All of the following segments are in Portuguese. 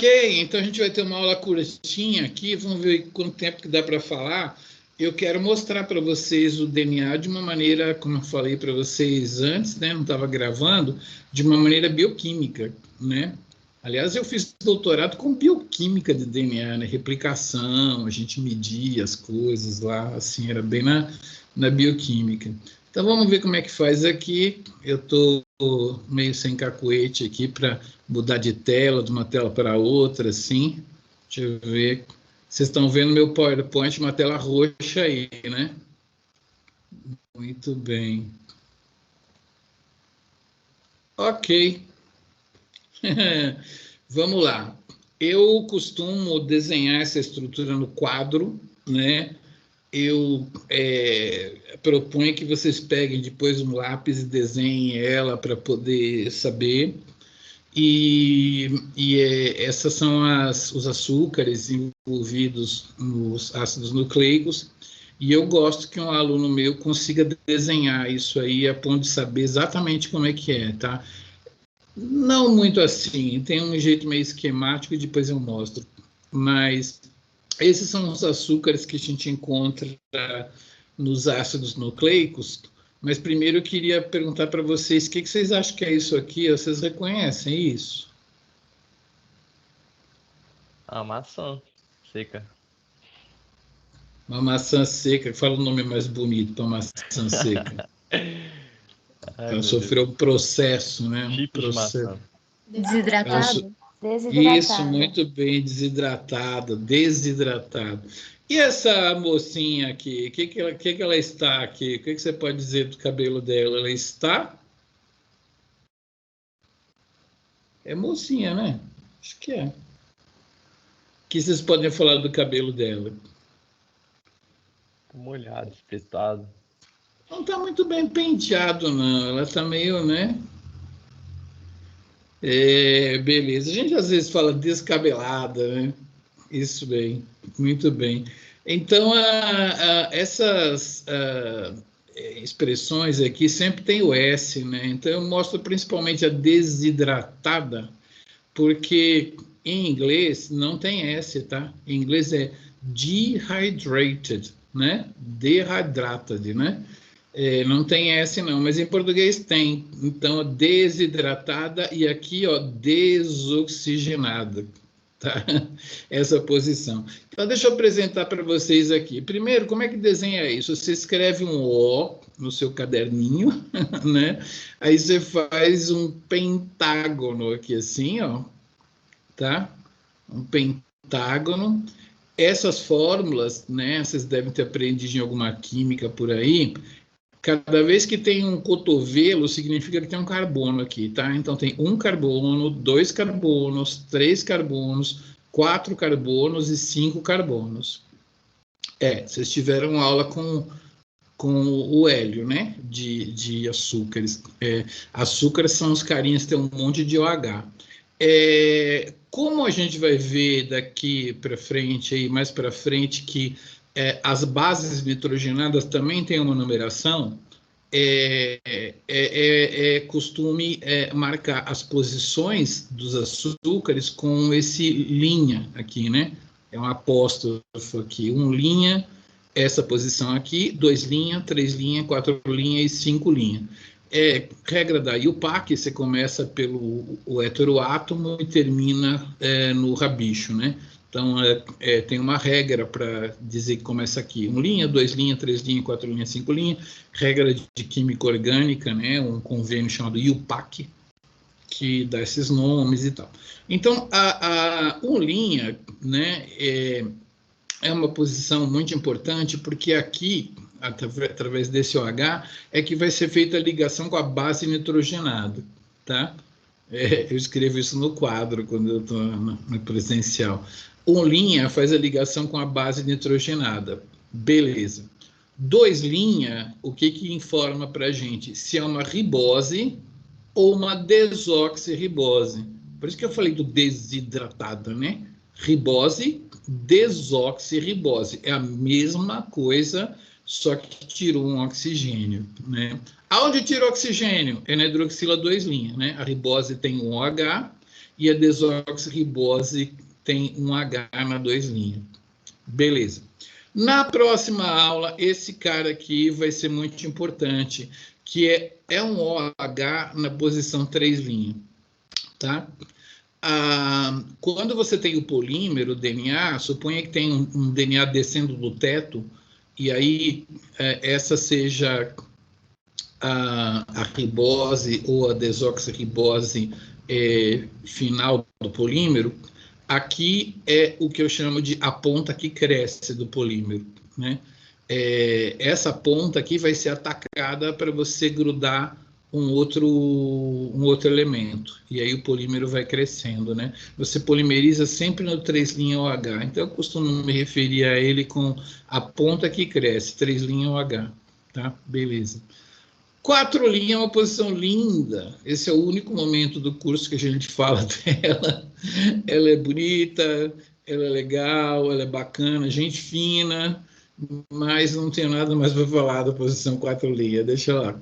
Então a gente vai ter uma aula curtinha aqui, vamos ver quanto tempo que dá para falar. Eu quero mostrar para vocês o DNA de uma maneira, como eu falei para vocês antes, né, não estava gravando, de uma maneira bioquímica, né? Aliás, eu fiz doutorado com bioquímica de DNA, né? Replicação, a gente media as coisas lá, assim, era bem na bioquímica. Então vamos ver como é que faz aqui. Eu estou meio sem cacuete aqui para mudar de tela, de uma tela para outra, assim. Deixa eu ver. Vocês estão vendo meu PowerPoint, uma tela roxa aí, né? Muito bem. Ok. Vamos lá. Eu costumo desenhar essa estrutura no quadro, né? Eu proponho que vocês peguem depois um lápis e desenhem ela para poder saber. Essas são os açúcares envolvidos nos ácidos nucleicos, e eu gosto que um aluno meu consiga desenhar isso aí a ponto de saber exatamente como é que é, tá? Não muito assim, tem um jeito meio esquemático e depois eu mostro, mas esses são os açúcares que a gente encontra nos ácidos nucleicos. Mas primeiro eu queria perguntar para vocês, o que vocês acham que é isso aqui? Vocês reconhecem isso? A maçã seca. Uma maçã seca, fala o nome mais bonito para maçã seca. Ela sofreu um processo, né? Tipo de maçã. Desidratado? Isso, muito bem, desidratado. E essa mocinha aqui, o que ela está aqui? O que você pode dizer do cabelo dela? Ela está? É mocinha, né? Acho que é. O que vocês podem falar do cabelo dela? Molhado, espetado. Não está muito bem penteado, não. Ela está meio, né? Beleza. A gente às vezes fala descabelada, né? Isso bem, muito bem. Então, essas expressões aqui sempre tem o S, né? Então, eu mostro principalmente a desidratada, porque em inglês não tem S, tá? Em inglês é dehydrated, né? Dehydrated, né? Não tem S não, mas em português tem. Então, desidratada e aqui, ó, desoxigenada. Tá? Essa posição. Então, deixa eu apresentar para vocês aqui. Primeiro, como é que desenha isso? Você escreve um O no seu caderninho, né? Aí você faz um pentágono aqui assim, ó, tá? Um pentágono. Essas fórmulas, né? Vocês devem ter aprendido em alguma química por aí. Cada vez que tem um cotovelo, significa que tem um carbono aqui, tá? Então, tem um carbono, 2 carbonos, 3 carbonos, 4 carbonos e 5 carbonos. Vocês tiveram aula com o hélio, né? De açúcares. Açúcares são os carinhas que tem um monte de OH. Como a gente vai ver daqui para frente, aí, mais para frente, que as bases nitrogenadas também têm uma numeração, costume marcar as posições dos açúcares com esse linha aqui, né? É um apóstrofo aqui, linha, essa posição aqui, 2 linhas, 3 linhas, 4 linhas e 5 linhas. Regra da IUPAC, você começa pelo heteroátomo e termina no rabicho, né? Então, tem uma regra para dizer que começa aqui. 1 linha, 2 linhas, 3 linhas, 4 linhas, 5 linhas. Regra de química orgânica, né? Um convênio chamado IUPAC, que dá esses nomes e tal. Então, a 1 linha, né, é uma posição muito importante, porque aqui, através desse OH, é que vai ser feita a ligação com a base nitrogenada, tá? Eu escrevo isso no quadro, quando eu estou no presencial. 1 linha faz a ligação com a base nitrogenada. Beleza. 2 linha, o que informa para a gente? Se é uma ribose ou uma desoxirribose. Por isso que eu falei do desidratado, né? Ribose, desoxirribose. É a mesma coisa, só que tirou um oxigênio, né? Aonde tira o oxigênio? É na hidroxila 2 linha, né? A ribose tem um OH e a desoxirribose tem um H na 2'. Beleza. Na próxima aula, esse cara aqui vai ser muito importante, que é um OH na posição 3', tá? Quando você tem o polímero, o DNA, suponha que tem um DNA descendo do teto, e aí essa seja a ribose ou a desoxirribose final do polímero. Aqui é o que eu chamo de a ponta que cresce do polímero, né? Essa ponta aqui vai ser atacada para você grudar um outro elemento, e aí o polímero vai crescendo, né? Você polimeriza sempre no 3' OH, então eu costumo me referir a ele com a ponta que cresce, 3' OH, tá? Beleza. 4' é uma posição linda, esse é o único momento do curso que a gente fala dela. Ela é bonita, ela é legal, ela é bacana, gente fina, mas não tenho nada mais para falar da posição 4', deixa lá.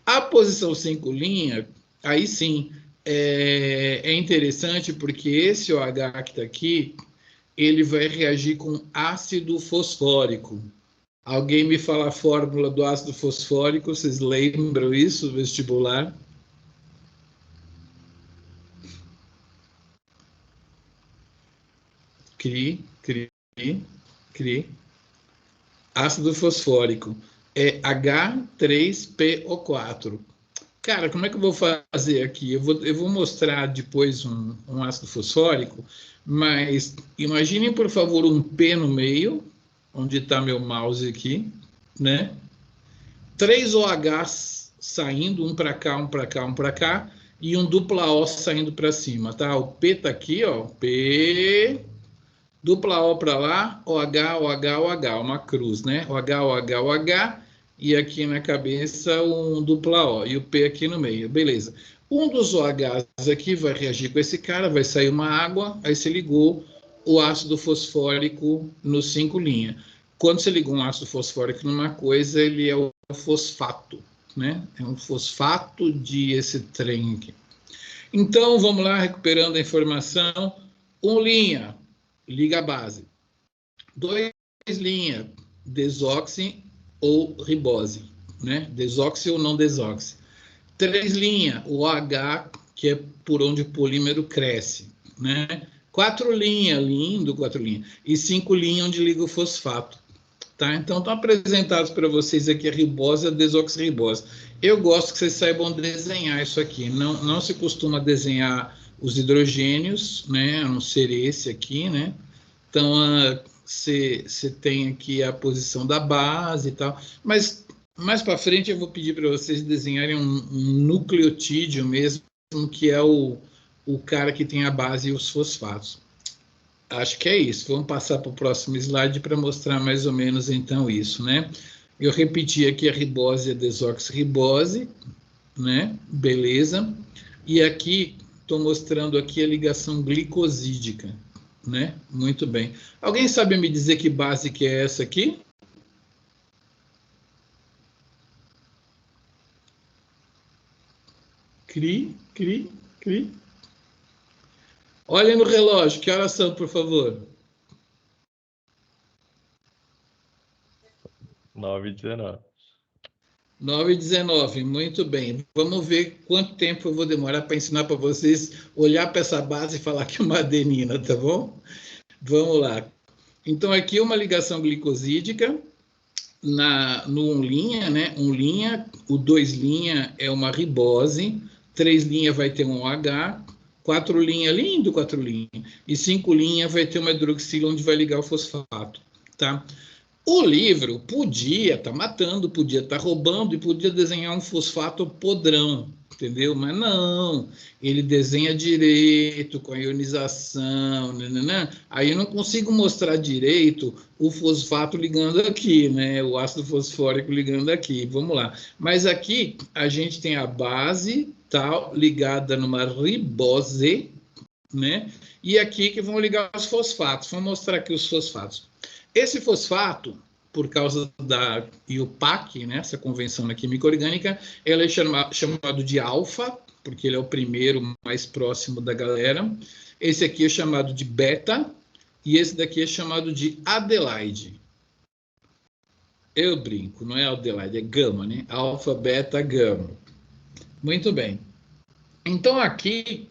A posição 5', aí sim, é interessante porque esse OH que está aqui, ele vai reagir com ácido fosfórico. Alguém me fala a fórmula do ácido fosfórico, vocês lembram isso, vestibular? CRI. Ácido fosfórico é H3PO4. Cara, como é que eu vou fazer aqui? Eu vou mostrar depois um ácido fosfórico, mas imaginem, por favor, um P no meio, onde está meu mouse aqui, né? 3 OHs saindo, um para cá, um para cá, um para cá, e um dupla O saindo para cima, tá? O P está aqui, ó, P, dupla O para lá, OH, OH, OH, uma cruz, né? OH, OH, OH, e aqui na cabeça um dupla O, e o P aqui no meio, beleza. Um dos OHs aqui vai reagir com esse cara, vai sair uma água, aí se ligou o ácido fosfórico no 5'. Quando você liga um ácido fosfórico numa coisa, ele é o fosfato, né? É um fosfato de esse trem aqui. Então, vamos lá, recuperando a informação. 1', liga a base. 2', desoxi ou ribose, né? Desoxi ou não desoxi. 3', o OH, que é por onde o polímero cresce, né? 4', lindo, 4'. E 5', onde liga o fosfato. Tá? Então, estão apresentados para vocês aqui a ribose e a desoxirribose. Eu gosto que vocês saibam desenhar isso aqui. Não se costuma desenhar os hidrogênios, né? A não ser esse aqui, né? Então, você tem aqui a posição da base e tal. Mas, mais para frente, eu vou pedir para vocês desenharem um nucleotídeo mesmo, que é o cara que tem a base e os fosfatos. Acho que é isso. Vamos passar para o próximo slide para mostrar mais ou menos, então, isso, né? Eu repeti aqui a ribose e a desoxirribose, né? Beleza. E aqui, estou mostrando aqui a ligação glicosídica, né? Muito bem. Alguém sabe me dizer que base que é essa aqui? CRI. Olhem no relógio, que horas são, por favor? 9h19. 9h19, muito bem. Vamos ver quanto tempo eu vou demorar para ensinar para vocês olhar para essa base e falar que é uma adenina, tá bom? Vamos lá. Então, aqui uma ligação glicosídica no 1', né? 1', o 2' é uma ribose, 3' vai ter um OH, 4', lindo 4', e 5' vai ter uma hidroxila onde vai ligar o fosfato, tá? O livro podia estar matando, podia estar roubando e podia desenhar um fosfato podrão, entendeu? Mas não, ele desenha direito, com a ionização, nananã. Aí eu não consigo mostrar direito o fosfato ligando aqui, né? O ácido fosfórico ligando aqui, vamos lá. Mas aqui a gente tem a base tal ligada numa ribose, né? E aqui que vão ligar os fosfatos. Vou mostrar aqui os fosfatos. Esse fosfato, por causa da IUPAC, né, essa convenção na química orgânica, ele é chamado de alfa, porque ele é o primeiro mais próximo da galera. Esse aqui é chamado de beta, e esse daqui é chamado de Adelaide. Eu brinco, não é Adelaide, é gama, né? Alfa, beta, gama. Muito bem. Então, aqui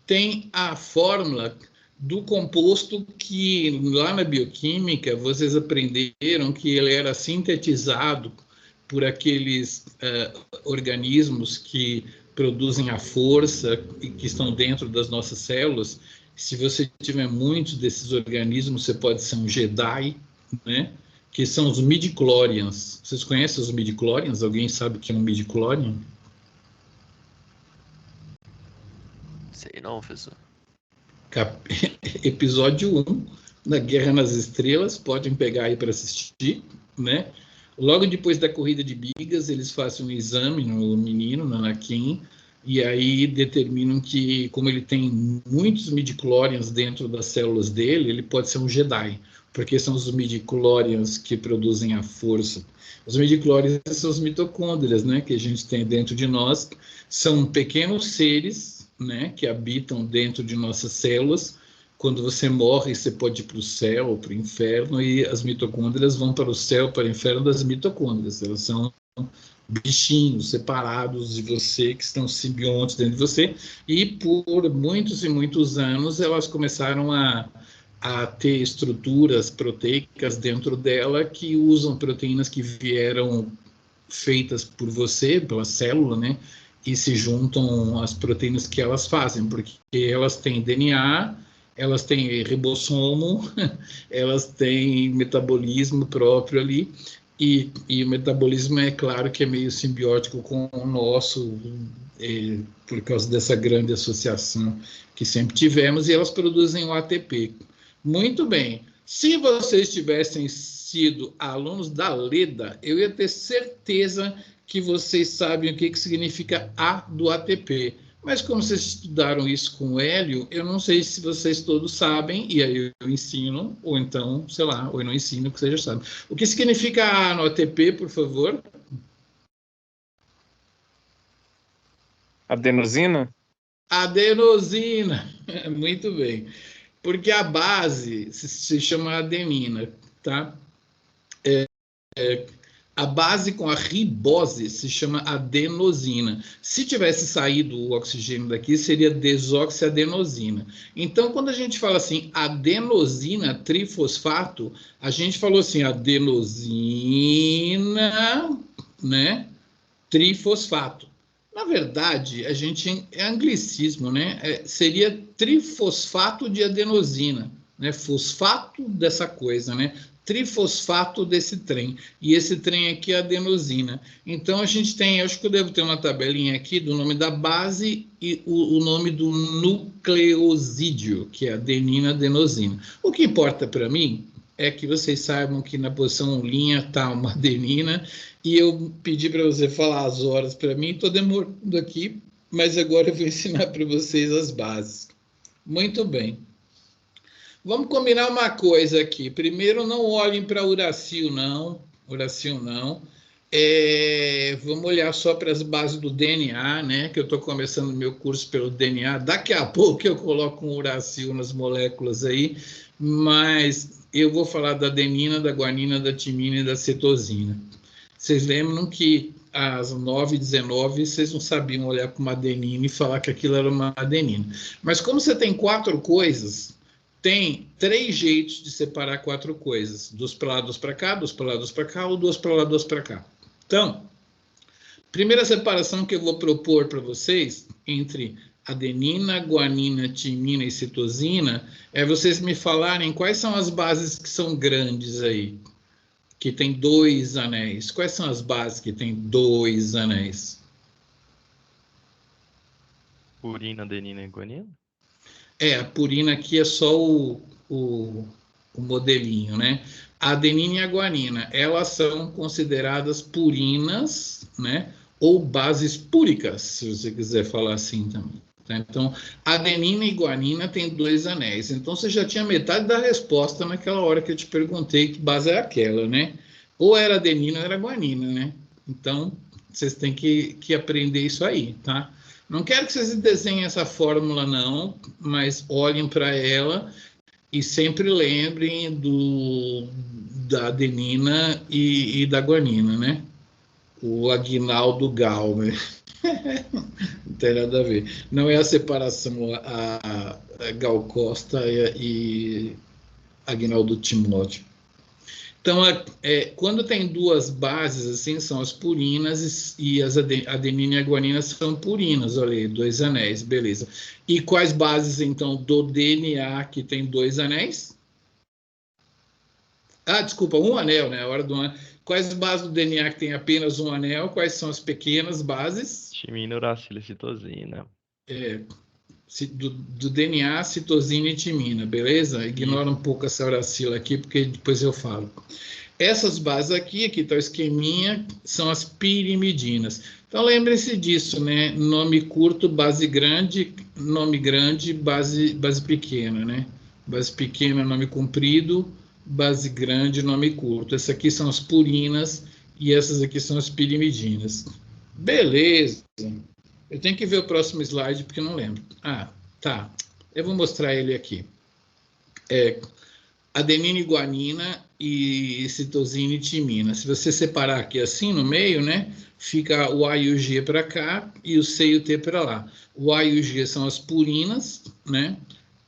tem a fórmula do composto que lá na bioquímica vocês aprenderam que ele era sintetizado por aqueles organismos que produzem a força e que estão dentro das nossas células. Se você tiver muitos desses organismos, você pode ser um Jedi, né? Que são os midichlorians. Vocês conhecem os midichlorians? Alguém sabe o que é um midichlorian? Sei não, professor. Episódio 1 da Guerra nas Estrelas, podem pegar aí para assistir, né? Logo depois da corrida de bigas, eles fazem um exame no menino, no Anakin, e aí determinam que, como ele tem muitos midichlorians dentro das células dele, ele pode ser um Jedi, porque são os midichlorians que produzem a força. Os midichlorians são os mitocôndrias, né, que a gente tem dentro de nós, são pequenos seres, né, que habitam dentro de nossas células. Quando você morre, você pode ir para o céu ou para o inferno, e as mitocôndrias vão para o céu, para o inferno das mitocôndrias. Elas são bichinhos separados de você, que estão simbiontes dentro de você, e por muitos e muitos anos elas começaram a ter estruturas proteicas dentro dela que usam proteínas que vieram feitas por você, pela célula, né? E se juntam às proteínas que elas fazem, porque elas têm DNA, elas têm ribossomo, elas têm metabolismo próprio ali, e o metabolismo é claro que é meio simbiótico com o nosso, por causa dessa grande associação que sempre tivemos, e elas produzem o ATP. Muito bem. Se vocês tivessem sido alunos da Leda, eu ia ter certeza que vocês sabem o que significa A do ATP. Mas como vocês estudaram isso com o Hélio, eu não sei se vocês todos sabem, e aí eu ensino, ou então, sei lá, ou eu não ensino, que vocês já sabem. O que significa A no ATP, por favor? Adenosina? Adenosina. Muito bem. Porque a base se chama adenina, tá? A base com a ribose se chama adenosina. Se tivesse saído o oxigênio daqui, seria desoxiadenosina. Então, quando a gente fala assim, adenosina trifosfato, a gente falou assim, adenosina, né, trifosfato. Na verdade, a gente é anglicismo, né? Seria trifosfato de adenosina, né? Fosfato dessa coisa, né? Trifosfato desse trem, e esse trem aqui é a adenosina. Então, a gente tem, acho que eu devo ter uma tabelinha aqui do nome da base e o nome do nucleosídeo, que é adenina, adenosina. O que importa para mim é que vocês saibam que na posição linha está uma adenina, e eu pedi para você falar as horas para mim, estou demorando aqui, mas agora eu vou ensinar para vocês as bases. Muito bem. Vamos combinar uma coisa aqui. Primeiro, não olhem para Uracil, não. Uracil, não. Vamos olhar só para as bases do DNA, né? Que eu estou começando meu curso pelo DNA. Daqui a pouco eu coloco um Uracil nas moléculas aí, mas eu vou falar da adenina, da guanina, da timina e da citosina. Vocês lembram que às 9h19 vocês não sabiam olhar para uma adenina e falar que aquilo era uma adenina. Mas como você tem 4 coisas, tem 3 jeitos de separar 4 coisas. 2 para lá, 2 para cá, 2 para lá, 2 para cá, ou 2 para lá, 2 para cá. Então, primeira separação que eu vou propor para vocês entre adenina, guanina, timina e citosina é vocês me falarem quais são as bases que são grandes aí, que tem 2 anéis. Quais são as bases que tem 2 anéis? Purina, adenina e guanina? A purina aqui é só o modelinho, né? A adenina e a guanina, elas são consideradas purinas, né? Ou bases púricas, se você quiser falar assim também. Tá? Então, adenina e guanina têm 2 anéis. Então, você já tinha metade da resposta naquela hora que eu te perguntei que base é aquela, né? Ou era adenina ou era guanina, né? Então, vocês têm que aprender isso aí, tá? Não quero que vocês desenhem essa fórmula, não, mas olhem para ela e sempre lembrem da adenina e da guanina, né? O Aguinaldo Gal, né? Não tem nada a ver. Não é a separação a Gal Costa e Aguinaldo Timóteo. Então, quando tem duas bases, assim, são as purinas e as adenina e a guanina são purinas, olha aí, 2 anéis, beleza. E quais bases, então, do DNA que tem 2 anéis? Ah, desculpa, 1 anel, né? A hora do anel. Quais bases do DNA que tem apenas 1 anel? Quais são as pequenas bases? Timina, uracila, citosina. Do DNA, citosina e timina, beleza? Ignora um pouco essa uracila aqui, porque depois eu falo. Essas bases aqui está o esqueminha, são as pirimidinas. Então, lembre-se disso, né? Nome curto, base grande, nome grande, base pequena, né? Base pequena, nome comprido, base grande, nome curto. Essas aqui são as purinas e essas aqui são as pirimidinas. Beleza. Eu tenho que ver o próximo slide, porque eu não lembro. Ah, tá. Eu vou mostrar ele aqui. Adenina e guanina e citosina e timina. Se você separar aqui assim no meio, né? Fica o A e o G para cá e o C e o T para lá. O A e o G são as purinas, né?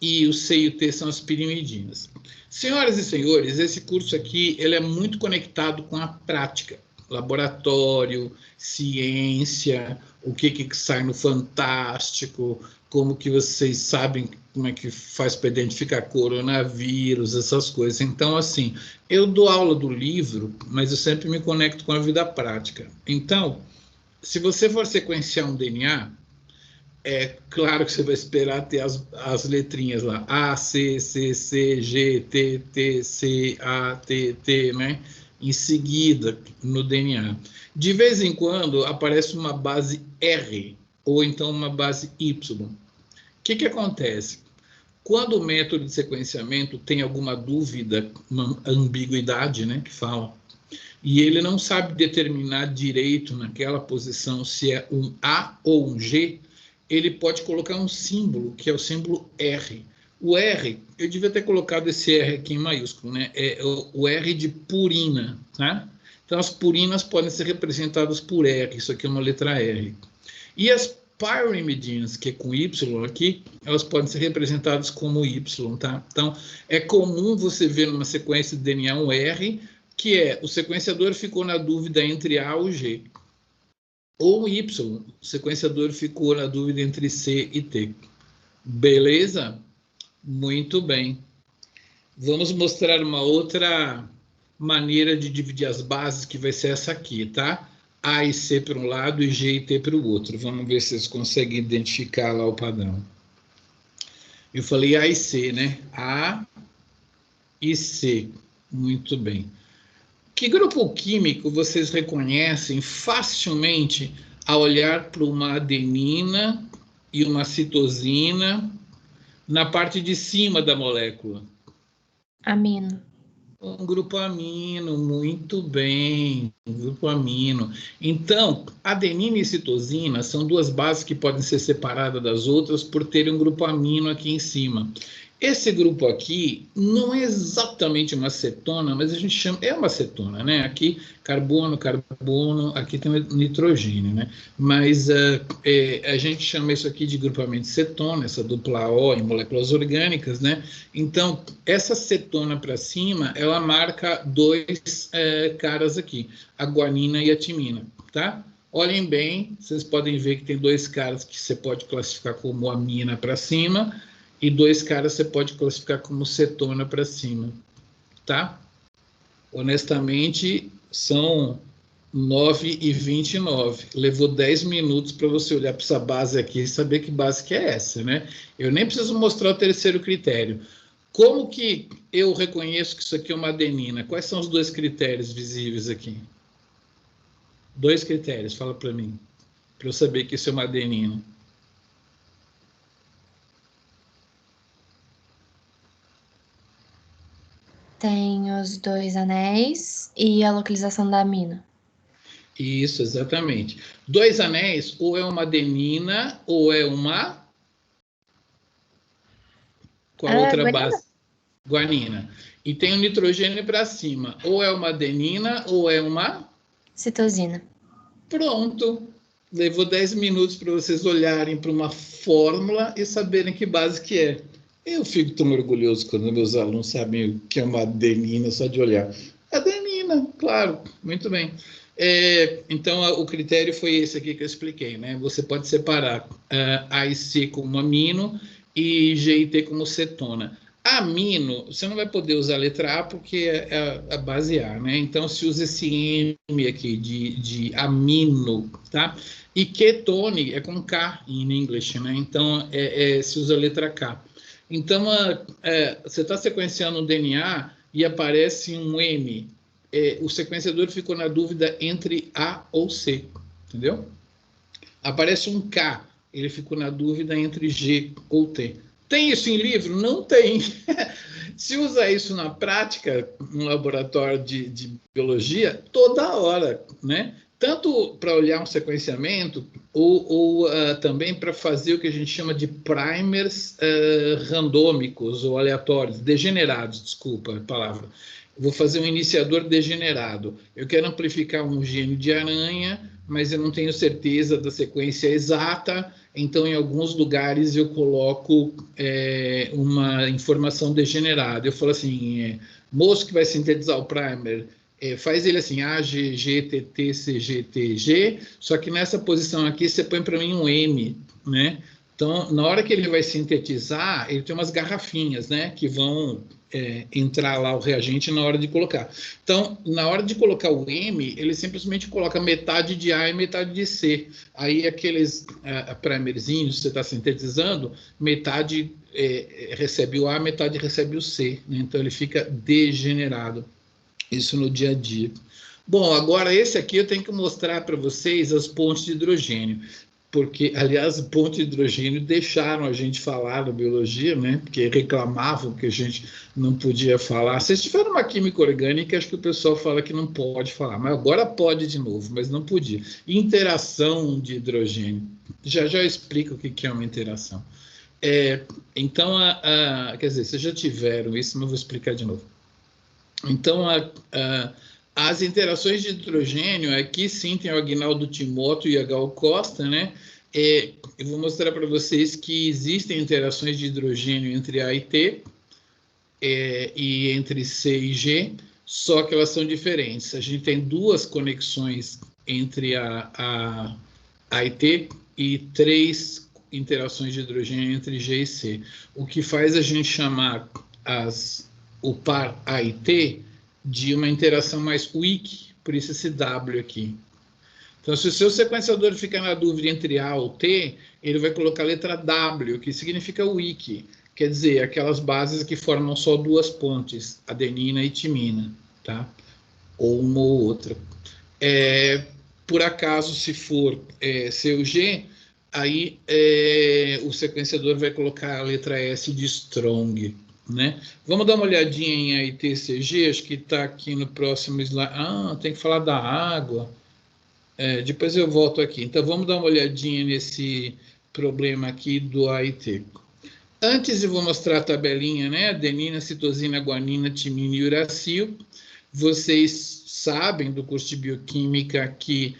E o C e o T são as pirimidinas. Senhoras e senhores, esse curso aqui ele é muito conectado com a prática. Laboratório, ciência, o que sai no Fantástico, como que vocês sabem como é que faz para identificar coronavírus, essas coisas. Então, assim, eu dou aula do livro, mas eu sempre me conecto com a vida prática. Então, se você for sequenciar um DNA, é claro que você vai esperar ter as letrinhas lá, A, C, C, C, G, T, T, C, A, T, T, né? Em seguida, no DNA. De vez em quando, aparece uma base R, ou então uma base Y. O que acontece? Quando o método de sequenciamento tem alguma dúvida, uma ambiguidade, né, que fala, e ele não sabe determinar direito naquela posição se é um A ou um G, ele pode colocar um símbolo, que é o símbolo R. O R, eu devia ter colocado esse R aqui em maiúsculo, né? É o R de purina, tá? Então, as purinas podem ser representadas por R, isso aqui é uma letra R. E as pyrimidinas, que é com Y aqui, elas podem ser representadas como Y, tá? Então, é comum você ver numa sequência de DNA um R, que o sequenciador ficou na dúvida entre A ou G. Ou Y, o sequenciador ficou na dúvida entre C e T. Beleza? Muito bem. Vamos mostrar uma outra maneira de dividir as bases, que vai ser essa aqui, tá? A e C para um lado e G e T para o outro. Vamos ver se vocês conseguem identificar lá o padrão. Eu falei A e C, né? A e C. Muito bem. Que grupo químico vocês reconhecem facilmente ao olhar para uma adenina e uma citosina na parte de cima da molécula? Amino. Um grupo amino, muito bem, um grupo amino. Então, adenina e citosina são duas bases que podem ser separadas das outras por terem um grupo amino aqui em cima. Esse grupo aqui não é exatamente uma cetona, mas a gente chama, é uma cetona, né? Aqui, carbono, carbono, aqui tem nitrogênio, né? Mas a gente chama isso aqui de grupamento de cetona, essa dupla O em moléculas orgânicas, né? Então, essa cetona para cima, ela marca dois caras aqui, a guanina e a timina, tá? Olhem bem, vocês podem ver que tem dois caras que você pode classificar como amina para cima, e dois caras você pode classificar como cetona para cima, tá? Honestamente, são 9h29. Levou 10 minutos para você olhar para essa base aqui e saber que base que é essa, né? Eu nem preciso mostrar o terceiro critério. Como que eu reconheço que isso aqui é uma adenina? Quais são os dois critérios visíveis aqui? Dois critérios, fala para mim, para eu saber que isso é uma adenina. Tem os 2 anéis e a localização da amina. Isso, exatamente. 2 anéis, ou é uma adenina, ou é uma... Qual outra guanina. base? Guanina. E tem o nitrogênio para cima. Ou é uma adenina, ou é uma... Citosina. Pronto. Levou 10 minutos para vocês olharem para uma fórmula e saberem que base que é. Eu fico tão orgulhoso quando meus alunos sabem o que é uma adenina só de olhar. Adenina, claro, muito bem. Então, o critério foi esse aqui que eu expliquei, né? Você pode separar A e C como amino e G e T como cetona. Amino, você não vai poder usar a letra A porque é a base A, né? Então, se usa esse M aqui de amino, tá? E ketone é com K em inglês, né? Então, se usa a letra K. Então, você está sequenciando um DNA e aparece um M. O sequenciador ficou na dúvida entre A ou C, entendeu? Aparece um K, ele ficou na dúvida entre G ou T. Tem isso em livro? Não tem. Se usa isso na prática, no laboratório de biologia, toda hora, né? Tanto para olhar um sequenciamento, ou também para fazer o que a gente chama de primers randômicos ou aleatórios, degenerados, desculpa a palavra. Vou fazer um iniciador degenerado. Eu quero amplificar um gene de aranha, mas eu não tenho certeza da sequência exata, então em alguns lugares eu coloco uma informação degenerada. Eu falo assim, moço que vai sintetizar o primer, faz ele assim, A, G, G, T, T, C, G, T, G, só que nessa posição aqui você põe para mim um M, né? Então, na hora que ele vai sintetizar, ele tem umas garrafinhas, né, que vão entrar lá o reagente na hora de colocar. Então, na hora de colocar o M, ele simplesmente coloca metade de A e metade de C. Aí, aqueles primerzinhos que você está sintetizando, metade recebe o A, metade recebe o C, né? Então, ele fica degenerado. Isso no dia a dia. Bom, agora esse aqui eu tenho que mostrar para vocês as pontes de hidrogênio. Porque, aliás, ponte de hidrogênio deixaram a gente falar na biologia, né? Porque reclamavam que a gente não podia falar. Vocês tiveram uma química orgânica, acho que o pessoal fala que não pode falar, mas agora pode de novo, mas não podia. Interação de hidrogênio. Já eu explico o que é uma interação. Então, quer dizer, vocês já tiveram isso, mas eu vou explicar de novo. Então, as interações de hidrogênio, aqui sim tem o Agnaldo Timóteo e a Gal Costa, né? Eu vou mostrar para vocês que existem interações de hidrogênio entre A e T, e entre C e G, só que elas são diferentes. A gente tem 2 conexões entre A e T e 3 interações de hidrogênio entre G e C. O que faz a gente chamar o par A e T de uma interação mais weak, por isso esse W aqui. Então, se o seu sequenciador ficar na dúvida entre A ou T, ele vai colocar a letra W, que significa weak, quer dizer, aquelas bases que formam só 2 pontes, adenina e timina, tá? Ou uma ou outra. Por acaso, se for C ou G, aí o sequenciador vai colocar a letra S de strong, né? Vamos dar uma olhadinha em AITCG, acho que está aqui no próximo slide. Tem que falar da água. Depois eu volto aqui. Então, vamos dar uma olhadinha nesse problema aqui do AIT. Antes eu vou mostrar a tabelinha, né? Adenina, citosina, guanina, timina e uracil. Vocês sabem do curso de bioquímica que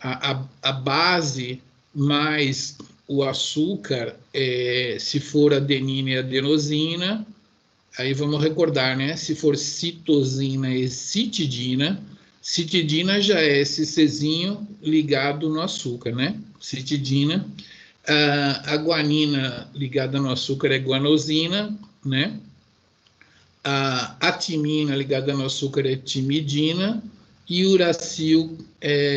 a base mais o açúcar, se for adenina e adenosina, aí vamos recordar, né? Se for citosina e citidina, citidina já é esse Czinho ligado no açúcar, né? Citidina. A guanina ligada no açúcar é guanosina, né? A timina ligada no açúcar é timidina, e o uracil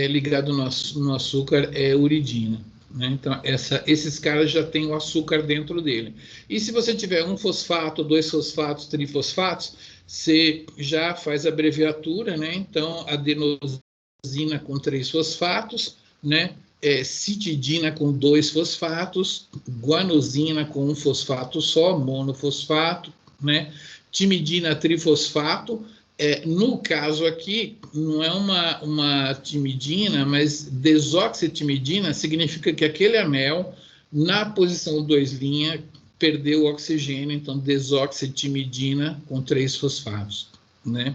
ligado no açúcar é uridina. Né? Então, esses caras já têm o açúcar dentro dele. E se você tiver 1 fosfato, 2 fosfatos, trifosfatos, você já faz a abreviatura, né? Então, adenosina com 3 fosfatos, né? Citidina com 2 fosfatos, guanosina com 1 fosfato só, monofosfato, né? Timidina trifosfato, No caso aqui, não é uma timidina, mas desoxitimidina significa que aquele anel, na posição 2' perdeu o oxigênio, então desoxitimidina com 3-fosfatos, né?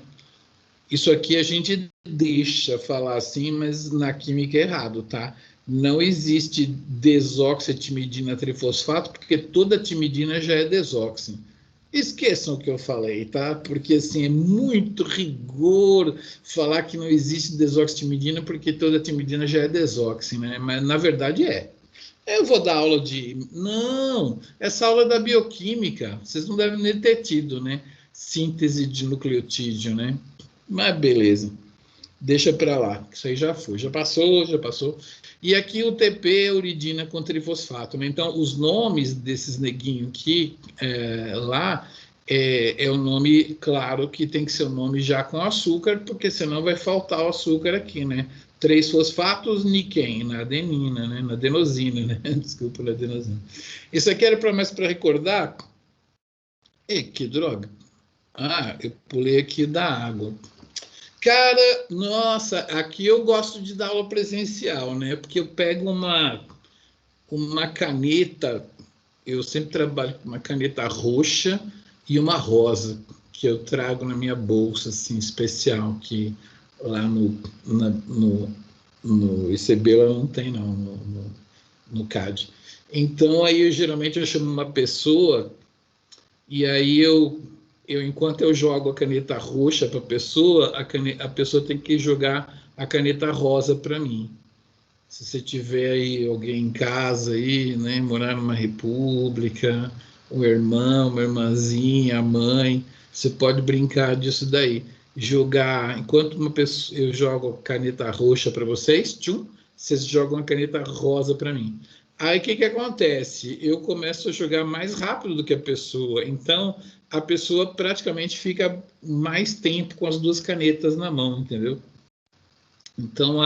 Isso aqui a gente deixa falar assim, mas na química é errado, tá? Não existe desoxitimidina trifosfato, porque toda timidina já é desoxi. Esqueçam o que eu falei, tá? Porque assim, é muito rigor falar que não existe desoxitimidina, porque toda timidina já é desoxi, né? Mas na verdade é. Eu vou dar aula de... Não, essa aula é da bioquímica. Vocês não devem nem ter tido, né? Síntese de nucleotídeo, né? Mas beleza. Deixa para lá. Isso aí já foi. Já passou, já passou. E aqui o TP é uridina com trifosfato, né? Então, os nomes desses neguinhos aqui, lá, é o nome, claro, que tem que ser o nome já com açúcar, porque senão vai faltar o açúcar aqui, né? 3-fosfatos, niquem, na adenina, né? Na adenosina, né? Desculpa, na adenosina. Isso aqui era mais para recordar. Ei, que droga. Ah, eu pulei aqui da água. Cara, nossa, aqui eu gosto de dar aula presencial, né? Porque eu pego uma caneta, eu sempre trabalho com uma caneta roxa e uma rosa, que eu trago na minha bolsa, assim, especial, que lá no ICB ela não tem, não, no CAD. Então, aí, geralmente, eu chamo uma pessoa, e aí enquanto eu jogo a caneta roxa para a pessoa tem que jogar a caneta rosa para mim. Se você tiver aí alguém em casa aí, né, morar numa república, um irmão, uma irmãzinha, a mãe, você pode brincar disso daí. Jogar, enquanto eu jogo a caneta roxa para vocês, vocês jogam a caneta rosa para mim. Aí o que acontece? Eu começo a jogar mais rápido do que a pessoa, então a pessoa praticamente fica mais tempo com as duas canetas na mão, entendeu? Então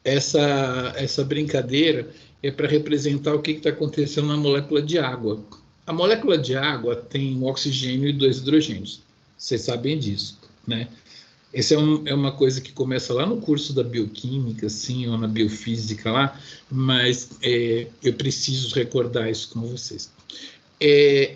essa brincadeira é para representar o que está acontecendo na molécula de água. A molécula de água tem um oxigênio e 2 hidrogênios. Vocês sabem disso, né? Essa é uma coisa que começa lá no curso da bioquímica, assim, ou na biofísica lá, mas eu preciso recordar isso com vocês.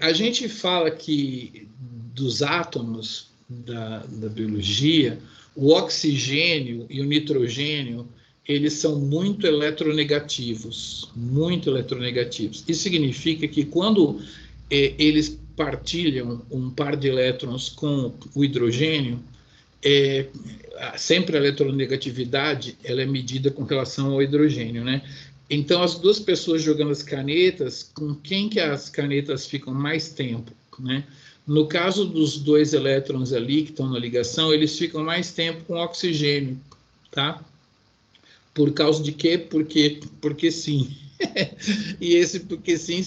A gente fala que dos átomos da biologia, o oxigênio e o nitrogênio, eles são muito eletronegativos, muito eletronegativos. Isso significa que quando eles partilham um par de elétrons com o hidrogênio, sempre a eletronegatividade ela é medida com relação ao hidrogênio, né? Então, as duas pessoas jogando as canetas, com quem que as canetas ficam mais tempo, né? No caso dos 2 elétrons ali que estão na ligação, eles ficam mais tempo com oxigênio, tá? Por causa de quê? Porque sim. E esse porque sim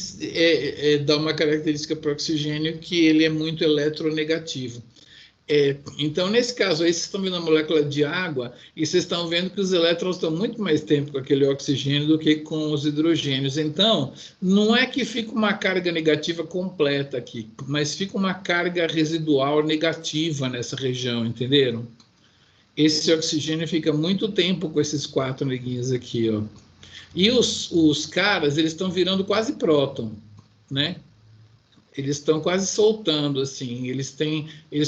dá uma característica para o oxigênio que ele é muito eletronegativo. Então, nesse caso aí, vocês estão vendo a molécula de água e vocês estão vendo que os elétrons estão muito mais tempo com aquele oxigênio do que com os hidrogênios. Então, não é que fica uma carga negativa completa aqui, mas fica uma carga residual negativa nessa região, entenderam? Esse oxigênio fica muito tempo com esses 4 neguinhos aqui, ó. E os caras, eles estão virando quase próton, né? Eles estão quase soltando, assim, eles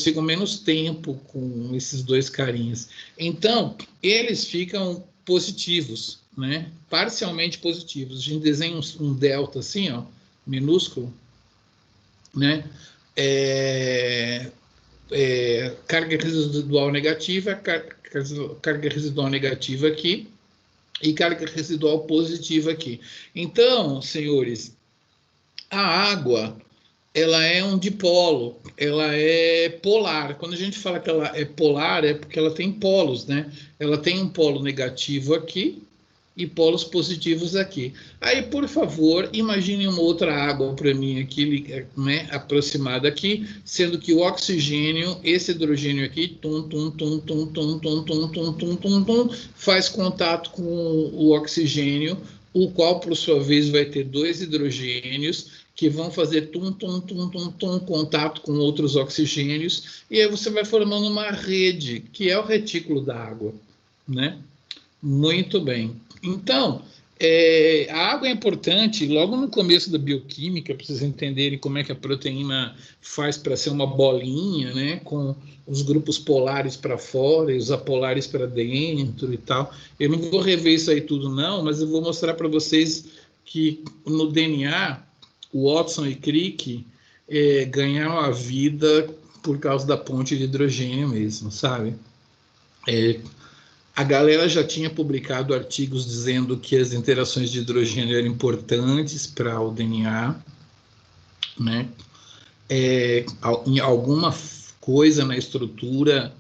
ficam menos tempo com esses 2 carinhas. Então, eles ficam positivos, né? Parcialmente positivos. A gente desenha um delta assim, ó, minúsculo, né? Carga residual negativa, carga residual negativa aqui, e carga residual positiva aqui. Então, senhores, a água ela é um dipolo, ela é polar. Quando a gente fala que ela é polar, é porque ela tem polos, né? Ela tem um polo negativo aqui e polos positivos aqui. Aí, por favor, imagine uma outra água para mim aqui, né, aproximada aqui, sendo que o oxigênio, esse hidrogênio aqui, faz contato com o oxigênio o qual, por sua vez, vai ter 2 hidrogênios que vão fazer contato com outros oxigênios, e aí você vai formando uma rede, que é o retículo da água, né? Muito bem. Então, a água é importante logo no começo da bioquímica, para vocês entenderem como é que a proteína faz para ser uma bolinha, né? Com os grupos polares para fora e os apolares para dentro e tal. Eu não vou rever isso aí tudo, não, mas eu vou mostrar para vocês que no DNA, o Watson e Crick ganharam a vida por causa da ponte de hidrogênio mesmo, sabe? A galera já tinha publicado artigos dizendo que as interações de hidrogênio eram importantes para o DNA, né? Em alguma coisa na estrutura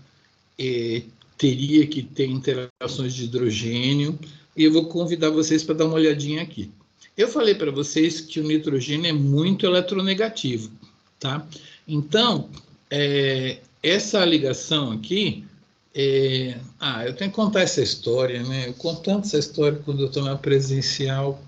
teria que ter interações de hidrogênio, e eu vou convidar vocês para dar uma olhadinha aqui. Eu falei para vocês que o nitrogênio é muito eletronegativo, tá? Então, essa ligação aqui... eu tenho que contar essa história, né? Eu conto tanto essa história quando eu estou na presencial.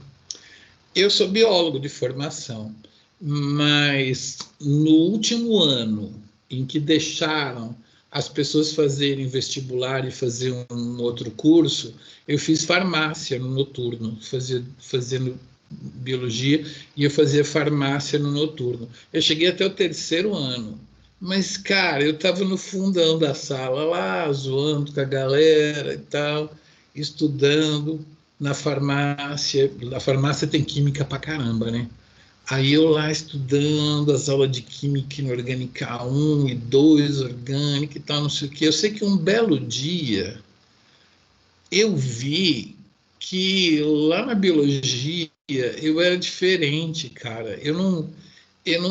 Eu sou biólogo de formação, mas no último ano em que deixaram as pessoas fazerem vestibular e fazer um outro curso, eu fiz farmácia no noturno, fazendo biologia, e eu fazia farmácia no noturno. Eu cheguei até o 3º ano. Mas, cara, eu estava no fundão da sala lá, zoando com a galera e tal, estudando na farmácia. Na farmácia tem química pra caramba, né? Aí eu lá estudando as aulas de química inorgânica 1 e 2, orgânica e tal, não sei o quê. Eu sei que um belo dia eu vi que lá na biologia eu era diferente, cara. Eu não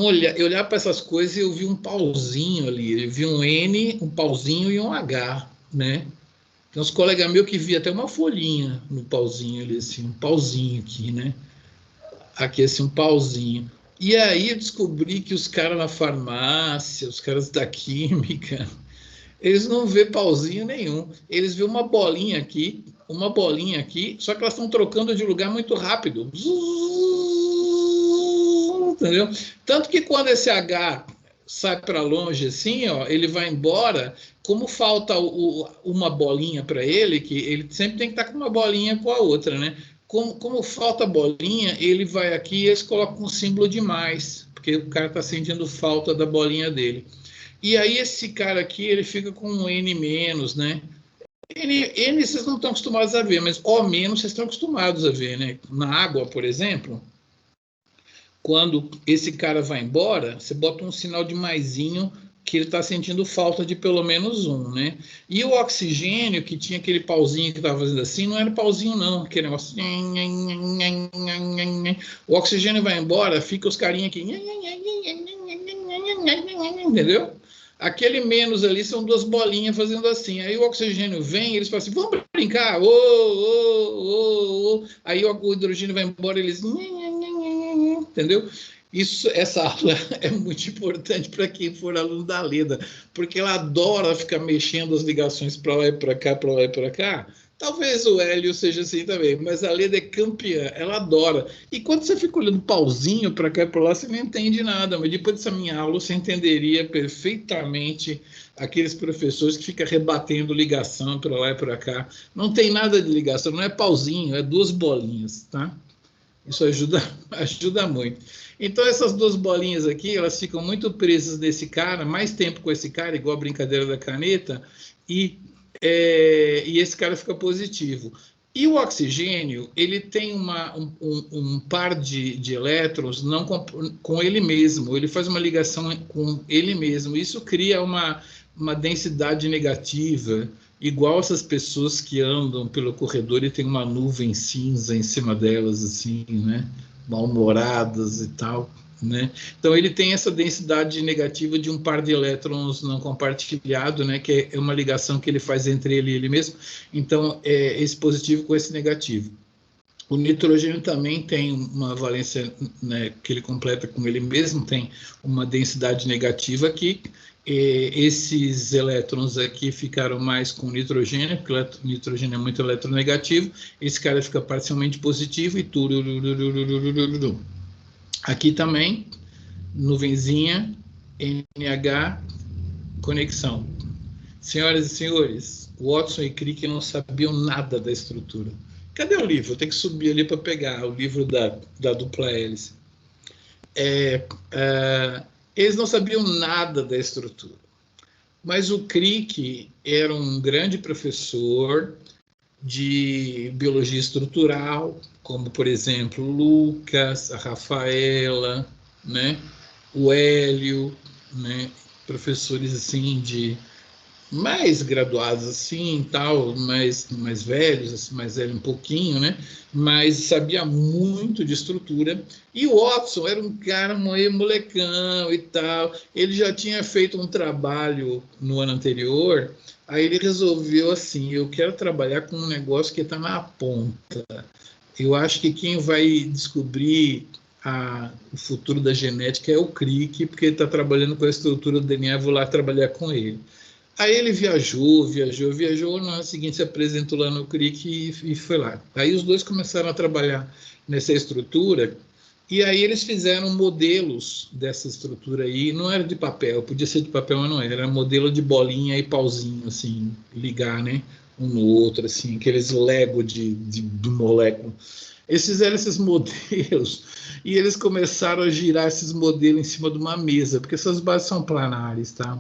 olhava para essas coisas e eu vi um pauzinho ali, eu vi um N, um pauzinho e um H, né? Tem uns colegas meus que via até uma folhinha no pauzinho ali, assim, um pauzinho aqui, né? Aqui, assim, um pauzinho. E aí eu descobri que os caras na farmácia, os caras da química, eles não vê pauzinho nenhum. Eles vê uma bolinha aqui, só que elas estão trocando de lugar muito rápido. Entendeu? Tanto que quando esse H sai para longe assim, ó, ele vai embora, como falta uma bolinha para ele, que ele sempre tem que estar com uma bolinha com a outra, né? Como falta a bolinha, ele vai aqui e eles colocam um símbolo de mais, porque o cara está sentindo falta da bolinha dele. E aí esse cara aqui, ele fica com um N-, né? N vocês não estão acostumados a ver, mas O- vocês estão acostumados a ver, né? Na água, por exemplo, quando esse cara vai embora, você bota um sinal de maisinho que ele está sentindo falta de pelo menos um, né? E o oxigênio, que tinha aquele pauzinho que estava fazendo assim, não era pauzinho não, aquele negócio... O oxigênio vai embora, fica os carinha aqui... Entendeu? Aquele menos ali são 2 bolinhas fazendo assim. Aí o oxigênio vem, eles falam assim, vamos brincar, aí o hidrogênio vai embora, eles... Entendeu? Essa aula é muito importante para quem for aluno da Leda, porque ela adora ficar mexendo as ligações para lá e para cá, para lá e para cá. Talvez o Hélio seja assim também, mas a Leda é campeã, ela adora. E quando você fica olhando pauzinho para cá e para lá, você não entende nada, mas depois dessa minha aula você entenderia perfeitamente aqueles professores que ficam rebatendo ligação para lá e para cá. Não tem nada de ligação, não é pauzinho, é 2 bolinhas, tá? Isso ajuda muito. Então, essas 2 bolinhas aqui, elas ficam muito presas nesse cara, mais tempo com esse cara, igual a brincadeira da caneta, e esse cara fica positivo. E o oxigênio, ele tem um par de elétrons não com ele mesmo, ele faz uma ligação com ele mesmo. Isso cria uma densidade negativa, igual essas pessoas que andam pelo corredor e tem uma nuvem cinza em cima delas, assim, né? Mal-humoradas e tal, né? Então ele tem essa densidade negativa de um par de elétrons não compartilhado, né? Que é uma ligação que ele faz entre ele e ele mesmo. Então esse positivo com esse negativo. O nitrogênio também tem uma valência, né, que ele completa com ele mesmo, tem uma densidade negativa aqui. Esses elétrons aqui ficaram mais com nitrogênio, porque o nitrogênio é muito eletronegativo. Esse cara fica parcialmente positivo e tudo. Aqui também, nuvenzinha, NH, conexão. Senhoras e senhores, Watson e Crick não sabiam nada da estrutura. Cadê o livro? Eu tenho que subir ali para pegar o livro da dupla hélice. Eles não sabiam nada da estrutura. Mas o Crick era um grande professor de biologia estrutural, como, por exemplo, Lucas, a Rafaela, né? O Hélio, né? Professores assim mais graduados assim, tal, mais velhos, assim, mais velho um pouquinho, né? Mas sabia muito de estrutura. E o Watson era um cara meio molecão e tal. Ele já tinha feito um trabalho no ano anterior. Aí ele resolveu assim: eu quero trabalhar com um negócio que está na ponta. Eu acho que quem vai descobrir o futuro da genética é o Crick, porque ele está trabalhando com a estrutura do DNA. Vou lá trabalhar com ele. Aí ele viajou, no ano seguinte se apresentou lá no Crick e foi lá. Aí os dois começaram a trabalhar nessa estrutura, e aí eles fizeram modelos dessa estrutura aí, não era de papel, podia ser de papel, mas não era modelo de bolinha e pauzinho, assim, ligar, né, um no outro, assim, aqueles Lego de molécula. Eles fizeram esses modelos, e eles começaram a girar esses modelos em cima de uma mesa, porque essas bases são planares, tá?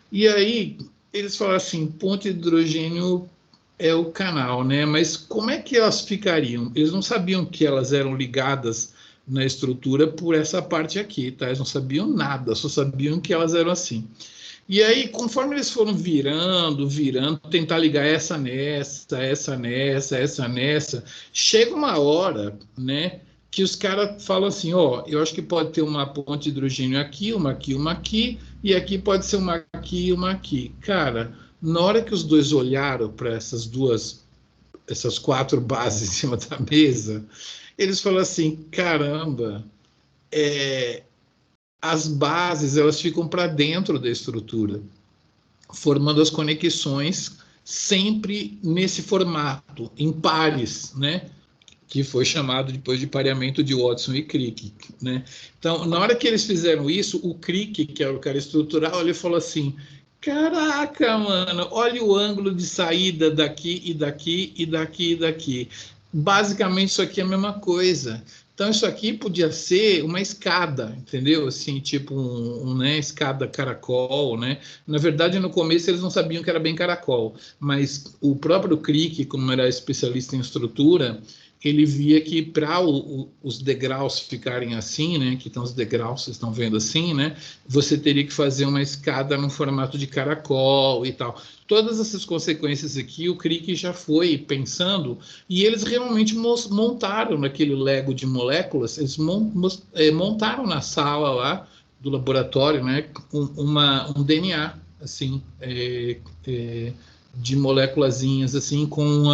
E aí eles falaram assim, ponte de hidrogênio é o canal, né? Mas como é que elas ficariam? Eles não sabiam que elas eram ligadas na estrutura por essa parte aqui, tá? Eles não sabiam nada, só sabiam que elas eram assim. E aí, conforme eles foram virando, tentar ligar essa nessa, chega uma hora, né, que os caras falam assim, ó, eu acho que pode ter uma ponte de hidrogênio aqui, uma aqui, e aqui pode ser uma aqui e uma aqui. Cara, na hora que os dois olharam para essas 4 bases em cima da mesa, eles falaram assim, caramba, as bases elas ficam para dentro da estrutura, formando as conexões sempre nesse formato, em pares, né? Que foi chamado depois de pareamento de Watson e Crick, né? Então, na hora que eles fizeram isso, o Crick, que era o cara estrutural, ele falou assim, caraca, mano, olha o ângulo de saída daqui e daqui e daqui e daqui. Basicamente, isso aqui é a mesma coisa. Então, isso aqui podia ser uma escada, entendeu? Assim, tipo né, escada caracol, né? Na verdade, no começo, eles não sabiam que era bem caracol, mas o próprio Crick, como era especialista em estrutura, ele via que para os degraus ficarem assim, né, que estão os degraus, vocês estão vendo assim, né, você teria que fazer uma escada no formato de caracol e tal. Todas essas consequências aqui, o Crick já foi pensando, e eles realmente montaram naquele Lego de moléculas, eles montaram na sala lá do laboratório, né, um DNA, assim, de moléculazinhas, assim, com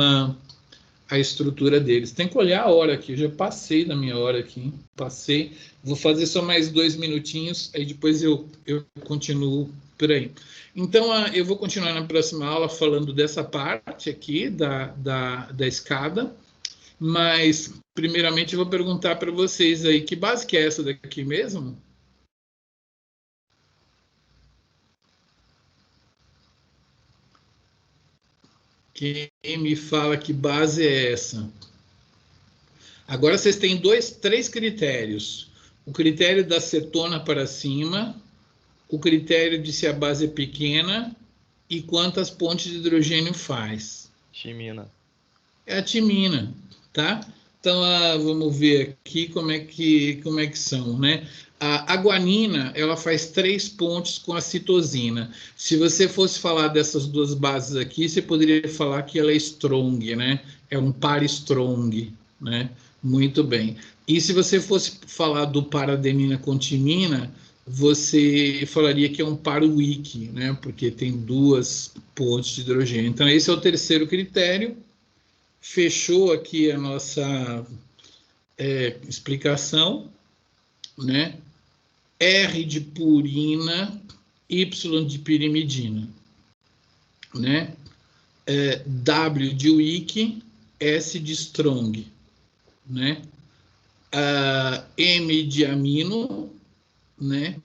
a estrutura deles. Tem que olhar a hora aqui, eu já passei da minha hora aqui, hein? Passei, vou fazer só mais 2 minutinhos, aí depois eu continuo por aí. Então, eu vou continuar na próxima aula falando dessa parte aqui da escada, mas primeiramente eu vou perguntar para vocês aí, que base que é essa daqui mesmo? Quem me fala que base é essa? Agora vocês têm 3 critérios. O critério da cetona para cima, o critério de se a base é pequena e quantas pontes de hidrogênio faz. Timina. É a timina, tá? Então, vamos ver aqui como é que são, né? A guanina, ela faz 3 pontes com a citosina. Se você fosse falar dessas 2 bases aqui, você poderia falar que ela é strong, né? É um par strong, né? Muito bem. E se você fosse falar do paradenina com timina, você falaria que é um par weak, né? Porque tem 2 pontes de hidrogênio. Então, esse é o terceiro critério. fechou aqui a nossa explicação, né? R de purina, Y de pirimidina, né? W de wiki, S de strong, né? M de amino, né?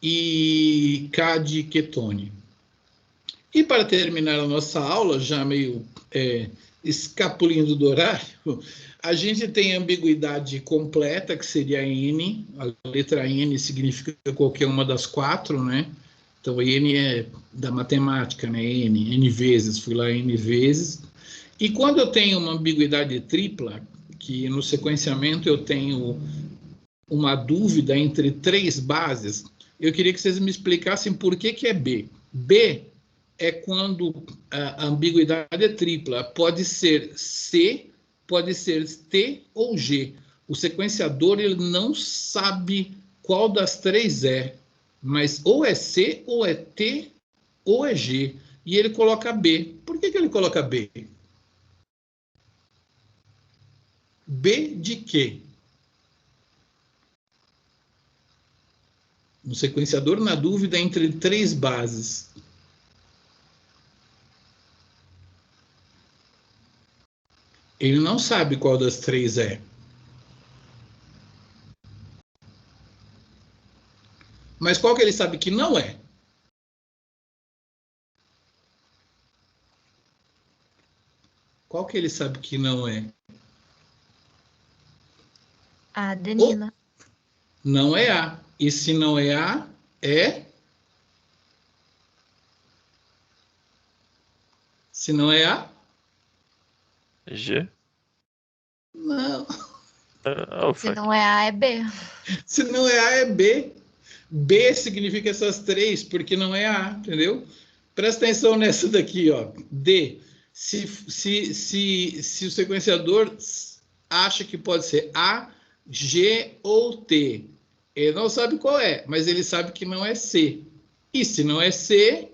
E K de ketone. E para terminar a nossa aula, já meio escapulindo do horário, a gente tem a ambiguidade completa, que seria a N. A letra N significa qualquer uma das 4, né? Então, N é da matemática, né? N vezes, fui lá N vezes. E quando eu tenho uma ambiguidade tripla, que no sequenciamento eu tenho uma dúvida entre 3 bases, eu queria que vocês me explicassem por que é B. B é quando a ambiguidade é tripla. Pode ser C, pode ser T ou G. O sequenciador ele não sabe qual das 3 é, mas ou é C, ou é T, ou é G. E ele coloca B. Por que ele coloca B? B de quê? Um sequenciador na dúvida entre 3 bases. Ele não sabe qual das 3 é. Mas qual que ele sabe que não é? Qual que ele sabe que não é? A adenina. Não é A. E se não é A, é? Se não é A? G? Não. Se não é A, é B. Se não é A, é B. B significa essas 3, porque não é A, entendeu? Presta atenção nessa daqui, ó. D. Se o sequenciador acha que pode ser A, G ou T, ele não sabe qual é, mas ele sabe que não é C. E se não é C,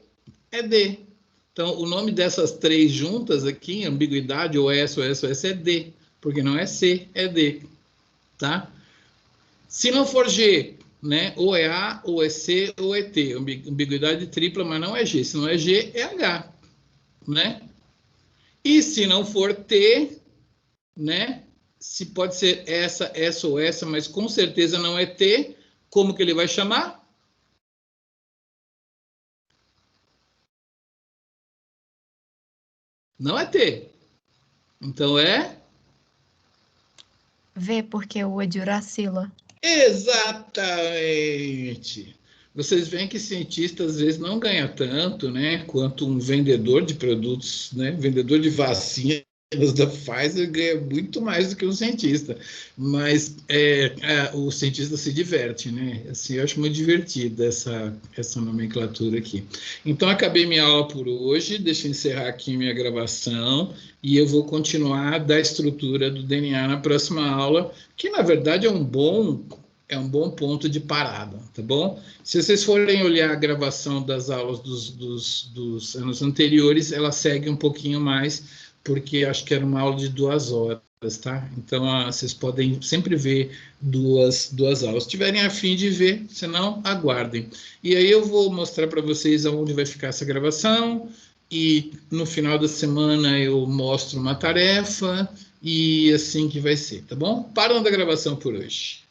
é D. Então, o nome dessas 3 juntas aqui, ambiguidade, ou S, ou S, ou S, é D. Porque não é C, é D. Tá? Se não for G, né? Ou é A, ou é C, ou é T. Ambiguidade tripla, mas não é G. Se não é G, é H. Né? E se não for T, né? Se pode ser essa ou essa, mas com certeza não é T, como que ele vai chamar? Não é T. Então é? V, porque o é de uracila. Exatamente. Vocês veem que cientista às vezes não ganha tanto, né, quanto um vendedor de produtos, né, vendedor de vacinas da Pfizer ganha muito mais do que um cientista. Mas o cientista se diverte, né? Assim, eu acho muito divertida essa nomenclatura aqui. Então, acabei minha aula por hoje. Deixa eu encerrar aqui minha gravação e eu vou continuar da estrutura do DNA na próxima aula, que na verdade é um bom ponto de parada, tá bom? Se vocês forem olhar a gravação das aulas dos anos anteriores, ela segue um pouquinho mais, porque acho que era uma aula de 2 horas, tá? Então, vocês podem sempre ver duas aulas. Se tiverem a fim de ver, senão, aguardem. E aí eu vou mostrar para vocês aonde vai ficar essa gravação, e no final da semana eu mostro uma tarefa, e assim que vai ser, tá bom? Parando a gravação por hoje.